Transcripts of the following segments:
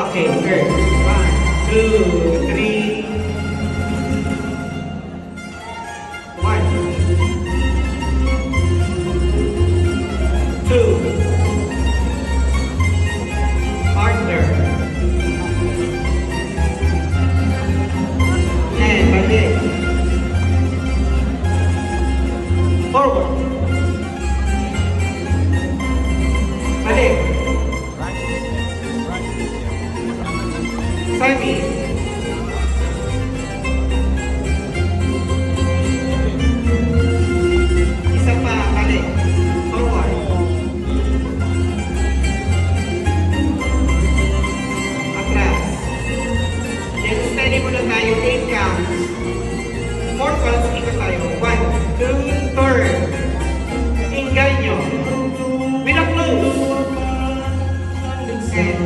Okay, good. 1, 2, 3. 1, 2. Partner. And balik. Forward. Balik. Sami. Isa pa, balik. Forward. Atras. Then, steady muna tayo. 8 counts. 4 counts, ikot tayo. 1, 2, turn. Engaño. With a close. And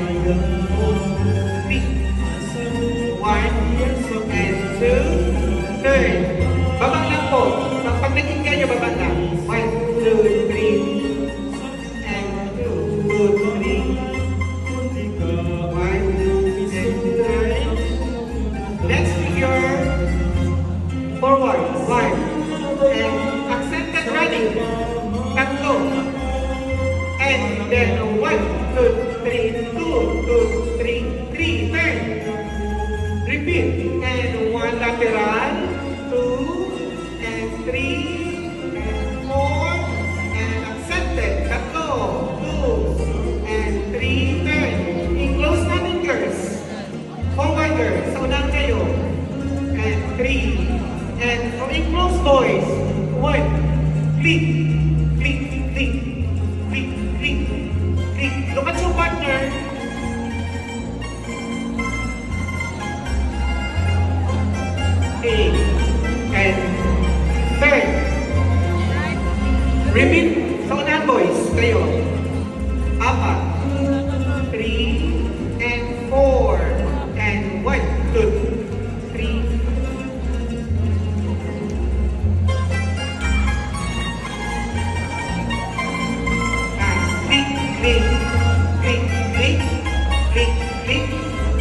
1 and 2, turn. Babang lang po. Pag naging nyo, babang lang. 1, 2, 3, and 2, 3, 1, and turn. Next figure, forward, 1, and accented running, tatlo. And then 1, 2, 3, 2, 2, 3, 3, turn. Repeat. And 1 lateral, 2, and 3, and 4, and accented, tatlo, 2, and 3, turn. In-close natin, girls. Forward, girls. Sa unahan kayo. And 3, and in-close, boys. 1, click, click, click, click, click, click. Look at your partner. And third. Repeat. Sa unahan, boys. Kayo. 4, 3, and 4, and 1, 2, 3. Click, click, click, click, click, click.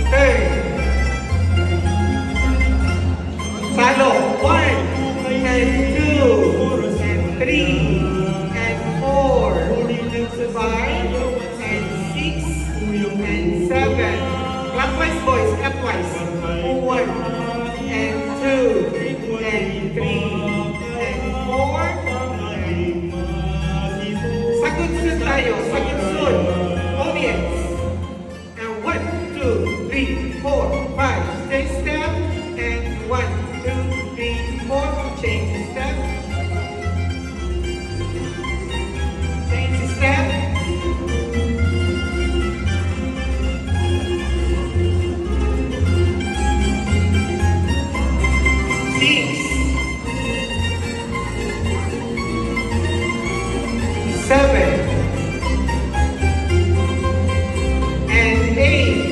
Turn. Salo. 1, and 2, and 3, and 4, 5, and 6, and 7. Clockwise, boys, clockwise. 1, and 2, and 3, and 4. Sagot-sud tayo, sagot-sud. Audience. And 1, 2, 3, 4, 5. Stay step. And 1, 2, 3, 4. Change step. Change step. Seven and 8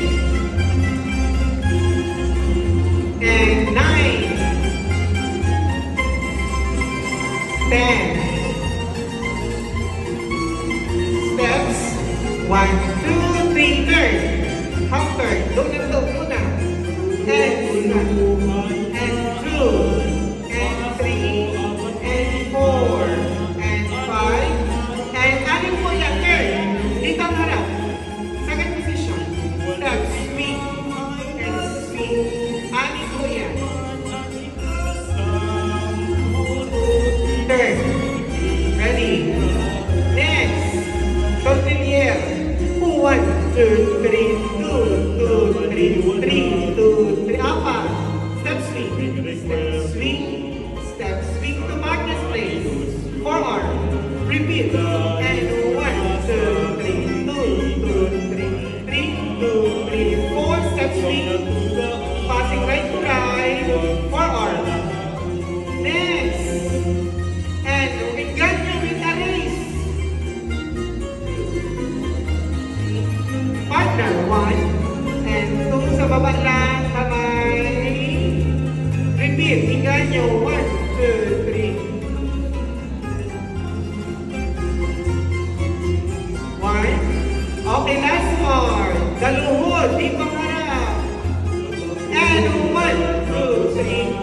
and 9, 10 steps. 1, 2, 3, turn. Half turn. Doon na to, una. And 2, and 3, and 4, and 5. And anim po yan, turn. Dito ang harap. Second position. Step, swing, and swing. Anim po yan. Turn. Ready. Next. Tortillere. 1, 2, 3, 2, 2, 3, 3, 2, 3. Apa. Step swing. Step swing. Step swing to Magnus place. Forearm. Repeat. And 1, 2, 3, 2, 3, 3, 2, 3, 4. Step swing. Passing right to right. Forearm. Next. And engaño with a race. Partner. 1, and 2 sa baba lang. Kamay. Repeat. Engaño. 1, 2, 3. 1. Okay, last part. Daluhod. Di pa nga 3,